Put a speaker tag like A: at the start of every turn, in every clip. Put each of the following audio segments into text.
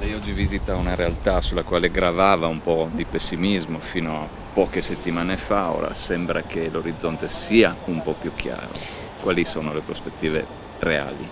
A: Lei oggi visita una realtà sulla quale gravava un po' di pessimismo fino a poche settimane fa, ora sembra che l'orizzonte sia un po' più chiaro. Quali sono le prospettive reali?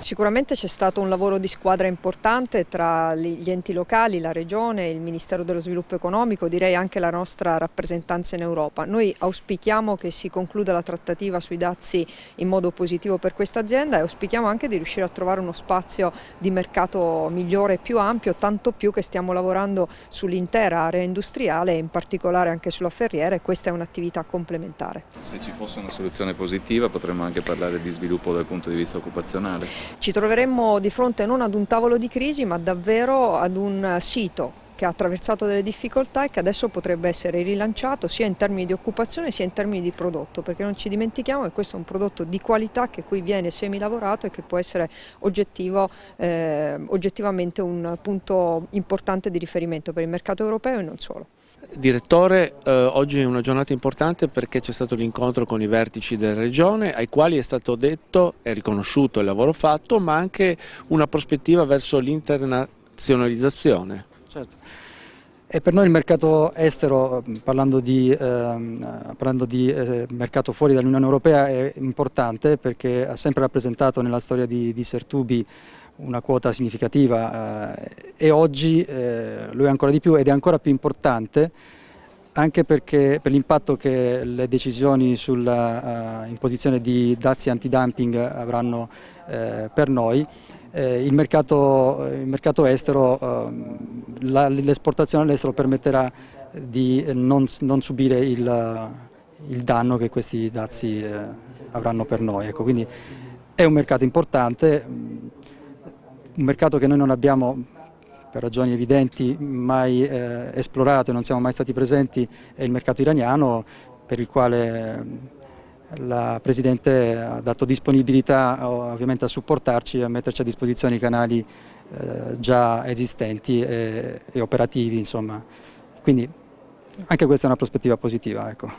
B: Sicuramente c'è stato un lavoro di squadra importante tra gli enti locali, la Regione, il Ministero dello Sviluppo Economico, direi anche la nostra rappresentanza in Europa. Noi auspichiamo che si concluda la trattativa sui dazi in modo positivo per questa azienda e auspichiamo anche di riuscire a trovare uno spazio di mercato migliore e più ampio, tanto più che stiamo lavorando sull'intera area industriale e in particolare anche sulla ferriera, e questa è un'attività complementare.
A: Se ci fosse una soluzione positiva potremmo anche parlare di sviluppo dal punto di vista occupazionale.
B: Ci troveremmo di fronte non ad un tavolo di crisi, ma davvero ad un sito che ha attraversato delle difficoltà e che adesso potrebbe essere rilanciato sia in termini di occupazione sia in termini di prodotto, perché non ci dimentichiamo che questo è un prodotto di qualità che qui viene semilavorato e che può essere oggettivamente un punto importante di riferimento per il mercato europeo e non solo.
C: Direttore, oggi è una giornata importante perché c'è stato l'incontro con i vertici della Regione, ai quali è stato detto e riconosciuto il lavoro fatto, ma anche una prospettiva verso l'internazionalizzazione.
D: Certo. E per noi il mercato estero, parlando di mercato fuori dall'Unione Europea, è importante perché ha sempre rappresentato nella storia di Sertubi una quota significativa e oggi lo è ancora di più ed è ancora più importante anche perché per l'impatto che le decisioni sulla imposizione di dazi antidumping avranno per noi. Il mercato estero, l'esportazione all'estero permetterà di non subire il danno che questi dazi avranno per noi. Ecco, quindi è un mercato importante, un mercato che noi non abbiamo, per ragioni evidenti, mai esplorato e non siamo mai stati presenti, è il mercato iraniano, per il quale la Presidente ha dato disponibilità ovviamente a supportarci e a metterci a disposizione i canali già esistenti e operativi, insomma. Quindi anche questa è una prospettiva positiva, ecco.